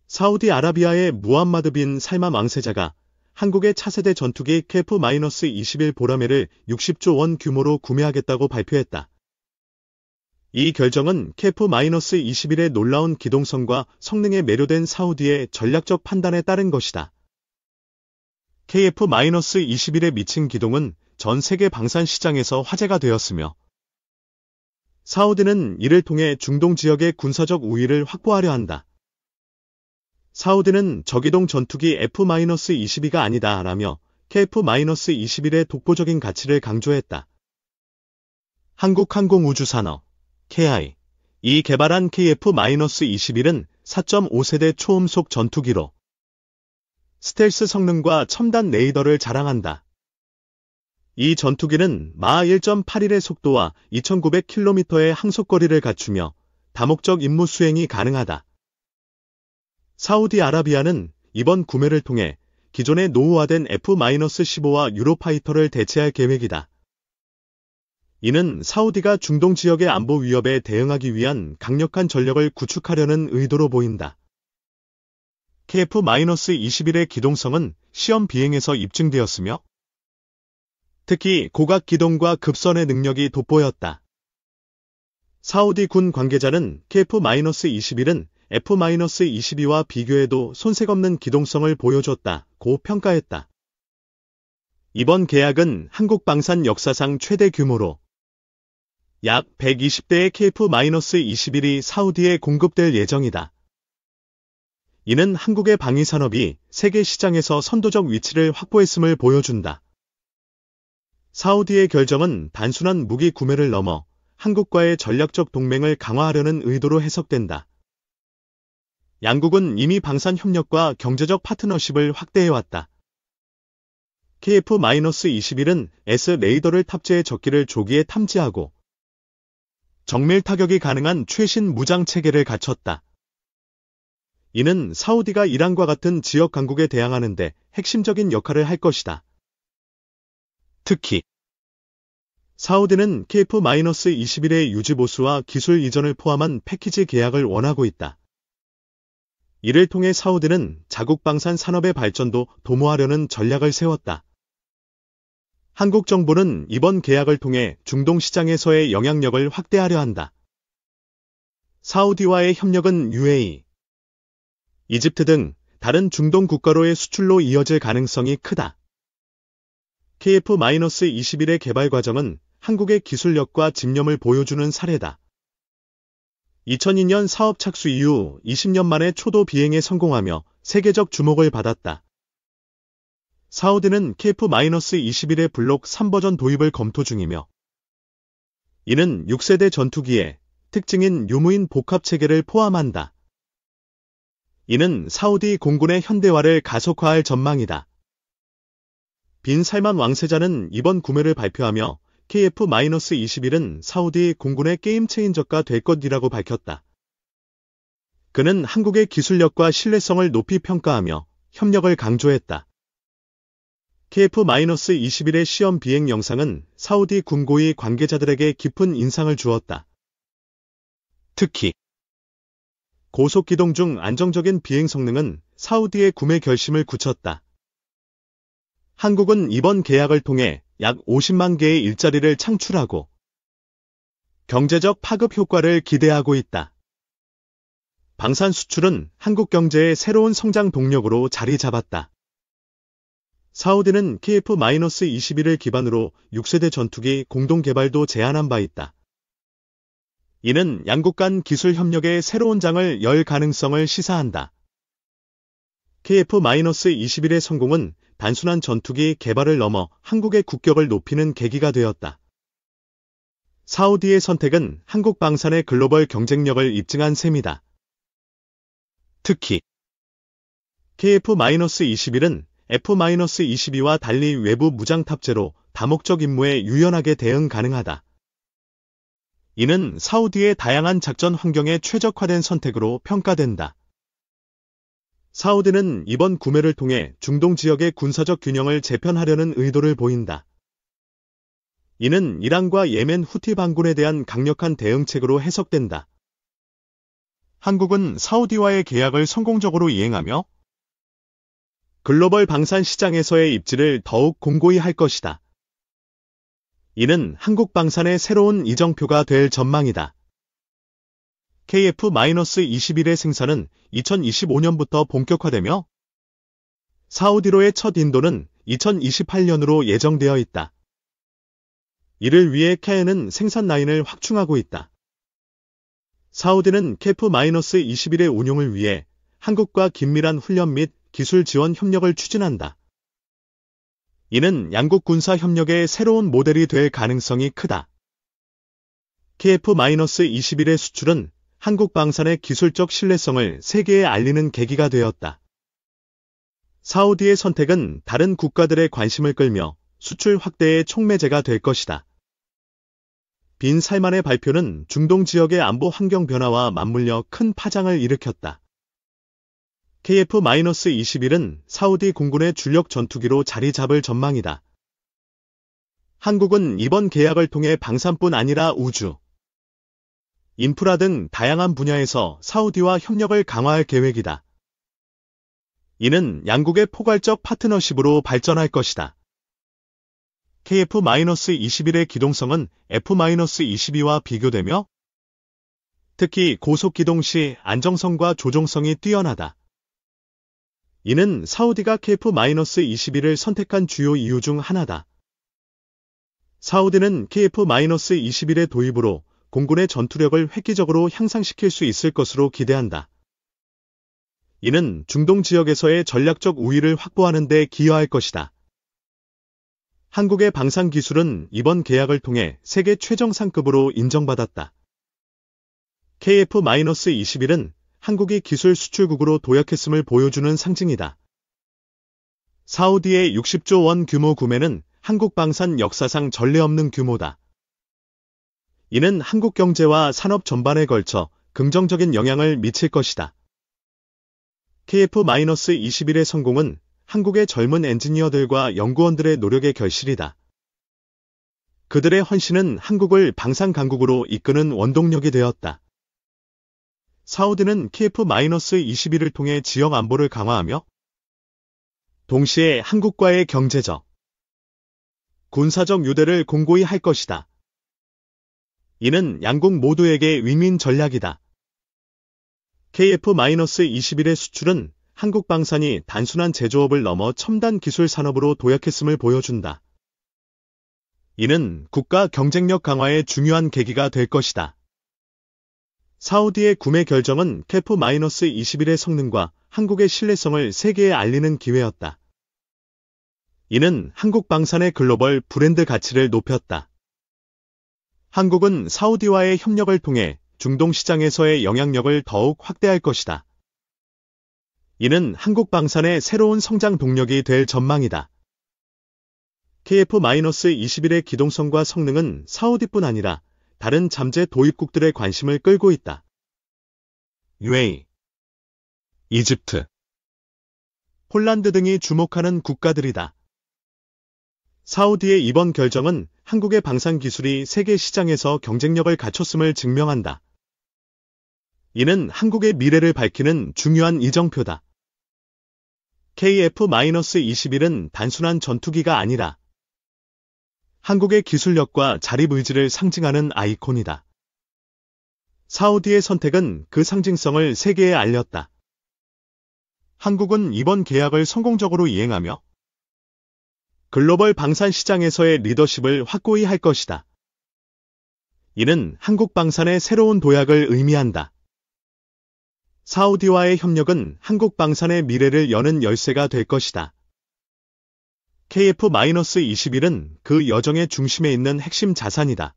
사우디아라비아의 무함마드 빈 살만 왕세자가 한국의 차세대 전투기 KF-21 보라매를 60조 원 규모로 구매하겠다고 발표했다. 이 결정은 KF-21의 놀라운 기동성과 성능에 매료된 사우디의 전략적 판단에 따른 것이다. KF-21의 미친 기동은 전 세계 방산 시장에서 화제가 되었으며 사우디는 이를 통해 중동 지역의 군사적 우위를 확보하려 한다. 사우디는 저기동 전투기 F-22가 아니다 라며 KF-21의 독보적인 가치를 강조했다. 한국항공우주산업 KI 이 개발한 KF-21은 4.5세대 초음속 전투기로 스텔스 성능과 첨단 레이더를 자랑한다. 이 전투기는 마하 1.81의 속도와 2900km의 항속거리를 갖추며 다목적 임무 수행이 가능하다. 사우디아라비아는 이번 구매를 통해 기존의 노후화된 F-15와 유로파이터를 대체할 계획이다. 이는 사우디가 중동 지역의 안보 위협에 대응하기 위한 강력한 전력을 구축하려는 의도로 보인다. KF-21의 기동성은 시험 비행에서 입증되었으며 특히 고각 기동과 급선의 능력이 돋보였다. 사우디 군 관계자는 KF-21은 F-22와 비교해도 손색 없는 기동성을 보여줬다고 평가했다. 이번 계약은 한국 방산 역사상 최대 규모로 약 120대의 KF-21이 사우디에 공급될 예정이다. 이는 한국의 방위산업이 세계 시장에서 선도적 위치를 확보했음을 보여준다. 사우디의 결정은 단순한 무기 구매를 넘어 한국과의 전략적 동맹을 강화하려는 의도로 해석된다. 양국은 이미 방산 협력과 경제적 파트너십을 확대해왔다. KF-21은 S 레이더를 탑재해 적기를 조기에 탐지하고 정밀 타격이 가능한 최신 무장 체계를 갖췄다. 이는 사우디가 이란과 같은 지역 강국에 대항하는 데 핵심적인 역할을 할 것이다. 특히 사우디는 KF-21의 유지보수와 기술 이전을 포함한 패키지 계약을 원하고 있다. 이를 통해 사우디는 자국 방산 산업의 발전도 도모하려는 전략을 세웠다. 한국 정부는 이번 계약을 통해 중동 시장에서의 영향력을 확대하려 한다. 사우디와의 협력은 UAE, 이집트 등 다른 중동 국가로의 수출로 이어질 가능성이 크다. KF-21의 개발 과정은 한국의 기술력과 집념을 보여주는 사례다. 2002년 사업 착수 이후 20년 만에 초도 비행에 성공하며 세계적 주목을 받았다. 사우디는 KF-21의 블록 3버전 도입을 검토 중이며 이는 6세대 전투기의 특징인 유무인 복합 체계를 포함한다. 이는 사우디 공군의 현대화를 가속화할 전망이다. 빈 살만 왕세자는 이번 구매를 발표하며 KF-21은 사우디 공군의 게임 체인저가 될 것이라고 밝혔다. 그는 한국의 기술력과 신뢰성을 높이 평가하며 협력을 강조했다. KF-21의 시험 비행 영상은 사우디 군 고위 관계자들에게 깊은 인상을 주었다. 특히 고속 기동 중 안정적인 비행 성능은 사우디의 구매 결심을 굳혔다. 한국은 이번 계약을 통해 약 50만 개의 일자리를 창출하고 경제적 파급 효과를 기대하고 있다. 방산 수출은 한국 경제의 새로운 성장 동력으로 자리 잡았다. 사우디는 KF-21을 기반으로 6세대 전투기 공동 개발도 제안한 바 있다. 이는 양국 간 기술 협력의 새로운 장을 열 가능성을 시사한다. KF-21의 성공은 단순한 전투기 개발을 넘어 한국의 국격을 높이는 계기가 되었다. 사우디의 선택은 한국 방산의 글로벌 경쟁력을 입증한 셈이다. 특히 KF-21은 F-22와 달리 외부 무장 탑재로 다목적 임무에 유연하게 대응 가능하다. 이는 사우디의 다양한 작전 환경에 최적화된 선택으로 평가된다. 사우디는 이번 구매를 통해 중동 지역의 군사적 균형을 재편하려는 의도를 보인다. 이는 이란과 예멘 후티 반군에 대한 강력한 대응책으로 해석된다. 한국은 사우디와의 계약을 성공적으로 이행하며 글로벌 방산 시장에서의 입지를 더욱 공고히 할 것이다. 이는 한국 방산의 새로운 이정표가 될 전망이다. KF-21의 생산은 2025년부터 본격화되며 사우디로의 첫 인도는 2028년으로 예정되어 있다. 이를 위해 KAN은 생산 라인을 확충하고 있다. 사우디는 KF-21의 운용을 위해 한국과 긴밀한 훈련 및 기술 지원 협력을 추진한다. 이는 양국 군사 협력의 새로운 모델이 될 가능성이 크다. KF-21의 수출은 한국 방산의 기술적 신뢰성을 세계에 알리는 계기가 되었다. 사우디의 선택은 다른 국가들의 관심을 끌며 수출 확대의 촉매제가 될 것이다. 빈 살만의 발표는 중동 지역의 안보 환경 변화와 맞물려 큰 파장을 일으켰다. KF-21은 사우디 공군의 주력 전투기로 자리 잡을 전망이다. 한국은 이번 계약을 통해 방산뿐 아니라 우주, 인프라 등 다양한 분야에서 사우디와 협력을 강화할 계획이다. 이는 양국의 포괄적 파트너십으로 발전할 것이다. KF-21의 기동성은 F-22와 비교되며 특히 고속 기동 시 안정성과 조종성이 뛰어나다. 이는 사우디가 KF-21을 선택한 주요 이유 중 하나다. 사우디는 KF-21의 도입으로 공군의 전투력을 획기적으로 향상시킬 수 있을 것으로 기대한다. 이는 중동 지역에서의 전략적 우위를 확보하는 데 기여할 것이다. 한국의 방산 기술은 이번 계약을 통해 세계 최정상급으로 인정받았다. KF-21은 한국이 기술 수출국으로 도약했음을 보여주는 상징이다. 사우디의 60조 원 규모 구매는 한국 방산 역사상 전례 없는 규모다. 이는 한국 경제와 산업 전반에 걸쳐 긍정적인 영향을 미칠 것이다. KF-21의 성공은 한국의 젊은 엔지니어들과 연구원들의 노력의 결실이다. 그들의 헌신은 한국을 방산 강국으로 이끄는 원동력이 되었다. 사우디는 KF-21을 통해 지역 안보를 강화하며 동시에 한국과의 경제적, 군사적 유대를 공고히 할 것이다. 이는 양국 모두에게 윈윈 전략이다. KF-21의 수출은 한국 방산이 단순한 제조업을 넘어 첨단 기술 산업으로 도약했음을 보여준다. 이는 국가 경쟁력 강화의 중요한 계기가 될 것이다. 사우디의 구매 결정은 KF-21의 성능과 한국의 신뢰성을 세계에 알리는 기회였다. 이는 한국 방산의 글로벌 브랜드 가치를 높였다. 한국은 사우디와의 협력을 통해 중동 시장에서의 영향력을 더욱 확대할 것이다. 이는 한국 방산의 새로운 성장 동력이 될 전망이다. KF-21의 기동성과 성능은 사우디뿐 아니라 다른 잠재 도입국들의 관심을 끌고 있다. UAE, 이집트, 폴란드 등이 주목하는 국가들이다. 사우디의 이번 결정은 한국의 방산 기술이 세계 시장에서 경쟁력을 갖췄음을 증명한다. 이는 한국의 미래를 밝히는 중요한 이정표다. KF-21은 단순한 전투기가 아니라 한국의 기술력과 자립 의지를 상징하는 아이콘이다. 사우디의 선택은 그 상징성을 세계에 알렸다. 한국은 이번 계약을 성공적으로 이행하며 글로벌 방산 시장에서의 리더십을 확고히 할 것이다. 이는 한국 방산의 새로운 도약을 의미한다. 사우디와의 협력은 한국 방산의 미래를 여는 열쇠가 될 것이다. KF-21은 그 여정의 중심에 있는 핵심 자산이다.